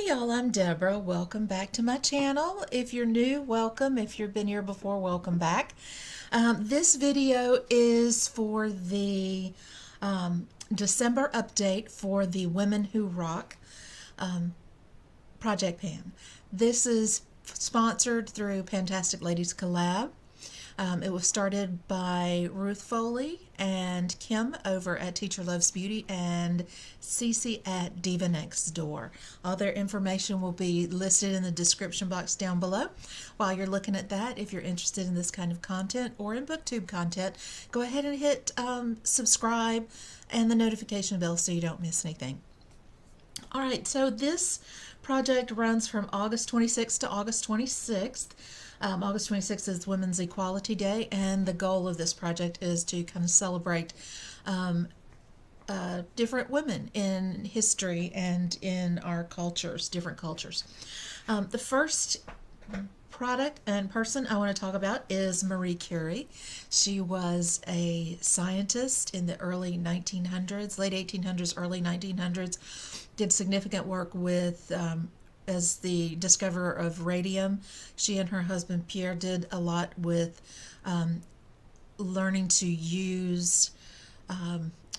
Hey y'all, I'm Deborah. Welcome back to my channel. If you're new, welcome. If you've been here before, welcome back. This video is for the December update for the Women Who Rock Project Pan. This is sponsored through Fantastic Ladies Collab. It was started by Ruth Foley and Kim over at Teacher Loves Beauty and Cece at Diva Next Door. All their information will be listed in the description box down below. While you're looking at that, if you're interested in this kind of content or in BookTube content, go ahead and hit subscribe and the notification bell so you don't miss anything. All right, so this project runs from August 26th to August 26th. August 26th is Women's Equality Day, and the goal of this project is to kind of celebrate different women in history and in our cultures, different cultures. The first product and person I want to talk about is Marie Curie. She was a scientist in the early 1900s, late 1800s, early 1900s, did significant work with as the discoverer of radium. She and her husband Pierre did a lot with learning to use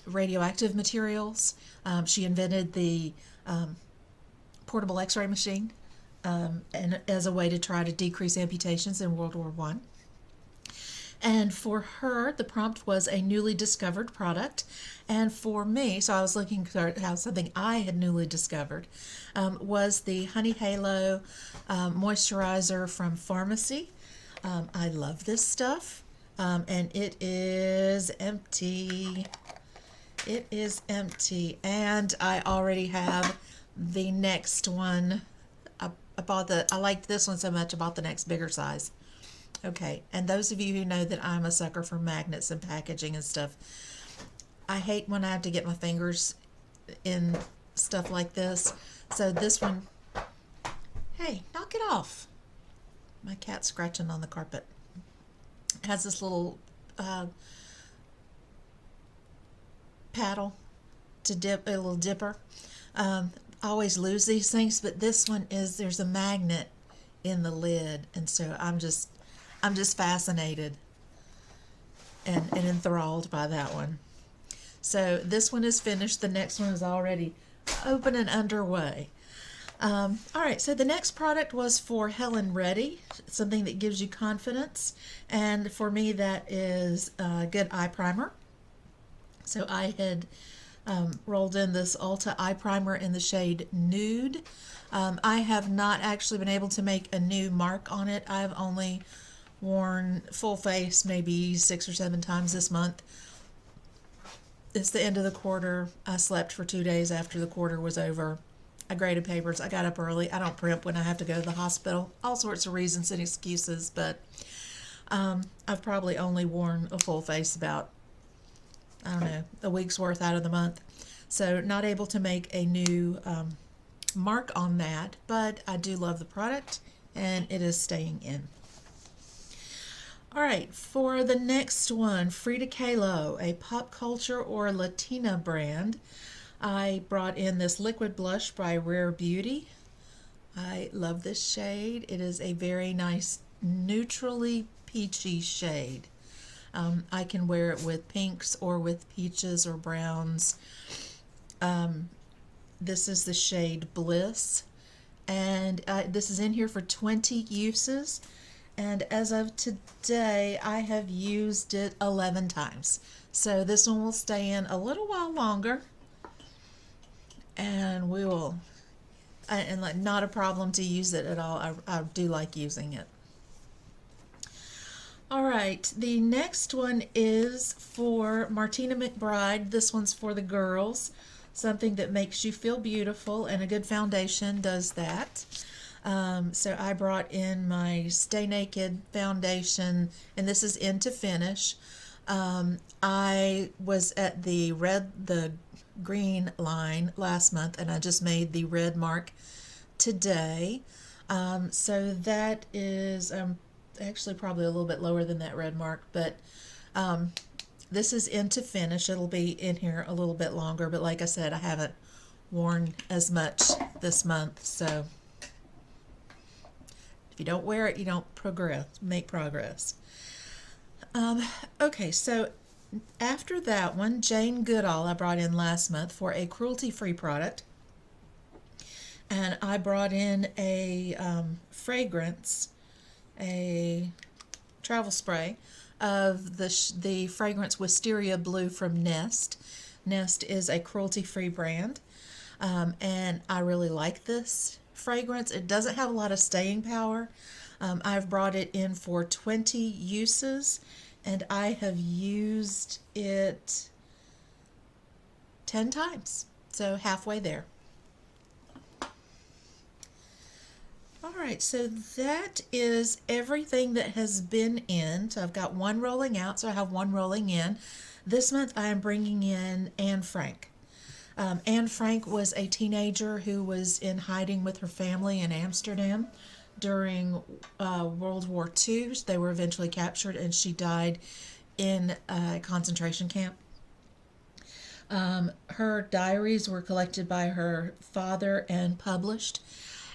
radioactive materials. She invented the portable x-ray machine and as a way to try to decrease amputations in World War I. And for her, the prompt was a newly discovered product. And for me, so I was looking for how something I had newly discovered, was the Honey Halo moisturizer from Pharmacy. I love this stuff. And it is empty. It is empty. And I already have the next one. I liked this one so much, I bought the next bigger size. Okay, and those of you who know that I'm a sucker for magnets and packaging and stuff, I hate when I have to get my fingers in stuff like this. So this one, hey, knock it off. My cat's scratching on the carpet. It has this little paddle to dip, a little dipper. I always lose these things, but this one there's a magnet in the lid, and so I'm just fascinated and enthralled by that one. So this one is finished. The next one is already open and underway. All right, so the next product was for Helen Reddy, something that gives you confidence. And for me, that is a good eye primer. So I had rolled in this Ulta eye primer in the shade Nude. I have not actually been able to make a new mark on it. I've only worn full face maybe 6 or 7 times this month. It's the end of the quarter. I slept for 2 days after the quarter was over. I graded papers. I got up early. I don't primp when I have to go to the hospital. All sorts of reasons and excuses, but I've probably only worn a full face about, I don't know, a week's worth out of the month. So not able to make a new mark on that, but I do love the product and it is staying in. All right, for the next one, Frida Kahlo, a pop culture or Latina brand. I brought in this liquid blush by Rare Beauty. I love this shade. It is a very nice, neutrally peachy shade. I can wear it with pinks or with peaches or browns. This is the shade Bliss, and this is in here for 20 uses. And as of today, I have used it 11 times. So this one will stay in a little while longer. And we will, and like not a problem to use it at all. I do like using it. All right, the next one is for Martina McBride. This one's for the girls. Something that makes you feel beautiful, and a good foundation does that. So I brought in my Stay Naked foundation, and this is in to finish. I was at the green line last month, and I just made the red mark today. So that is actually probably a little bit lower than that red mark, but this is in to finish. It'll be in here a little bit longer, but like I said, I haven't worn as much this month. So if you don't wear it, you don't make progress. Okay, so after that one, Jane Goodall I brought in last month for a cruelty-free product. And I brought in a fragrance, a travel spray of the fragrance Wisteria Blue from Nest. Nest is a cruelty-free brand, and I really like this fragrance. It doesn't have a lot of staying power. I've brought it in for 20 uses, and I have used it 10 times, so halfway there. Alright, so that is everything that has been in. So I've got one rolling out, so I have one rolling in. This month I am bringing in Anne Frank. Anne Frank was a teenager who was in hiding with her family in Amsterdam during World War II. They were eventually captured and she died in a concentration camp. Her diaries were collected by her father and published.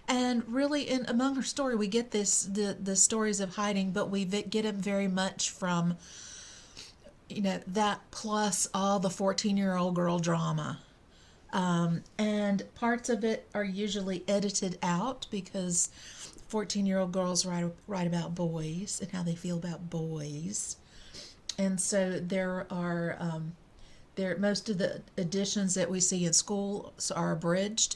And really, among her story, we get the stories of hiding, but we get them very much from, that plus all the 14-year-old girl drama. And parts of it are usually edited out because 14-year-old girls write about boys and how they feel about boys. And so there are, most of the editions that we see in school are abridged.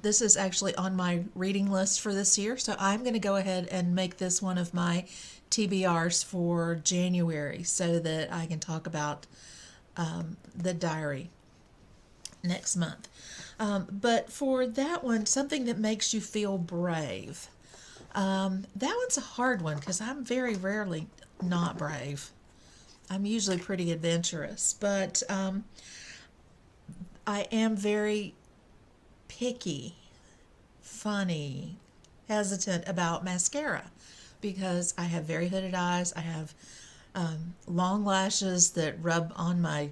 This is actually on my reading list for this year, so I'm going to go ahead and make this one of my TBRs for January so that I can talk about the diary next month. But for that one, something that makes you feel brave. That one's a hard one because I'm very rarely not brave. I'm usually pretty adventurous, but I am very picky, funny, hesitant about mascara because I have very hooded eyes. I have long lashes that rub on my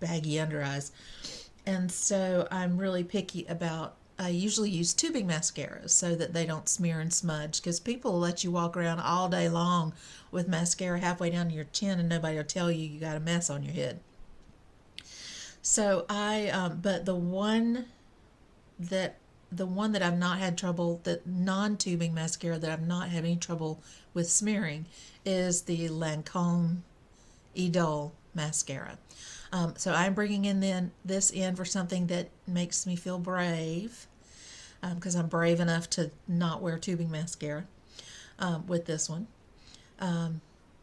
baggy under eyes. And so I'm really picky about, I usually use tubing mascaras so that they don't smear and smudge because people will let you walk around all day long with mascara halfway down to your chin and nobody will tell you got a mess on your head. So but the one that I've not had trouble, the non-tubing mascara that I've not had any trouble with smearing is the Lancome Idole mascara. So I'm bringing in this in for something that makes me feel brave because I'm brave enough to not wear tubing mascara with this one.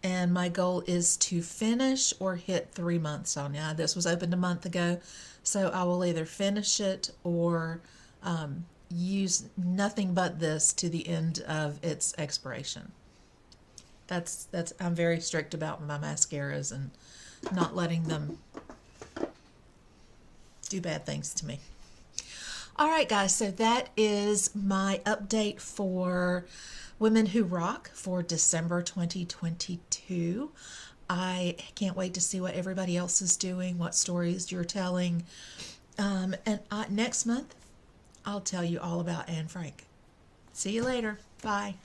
And my goal is to finish or hit 3 months on it. This was opened a month ago, so I will either finish it or use nothing but this to the end of its expiration. That's I'm very strict about my mascaras and not letting them do bad things to me. All right, guys, so that is my update for Women Who Rock for December 2022. I can't wait to see what everybody else is doing, what stories you're telling. And next month, I'll tell you all about Anne Frank. See you later. Bye.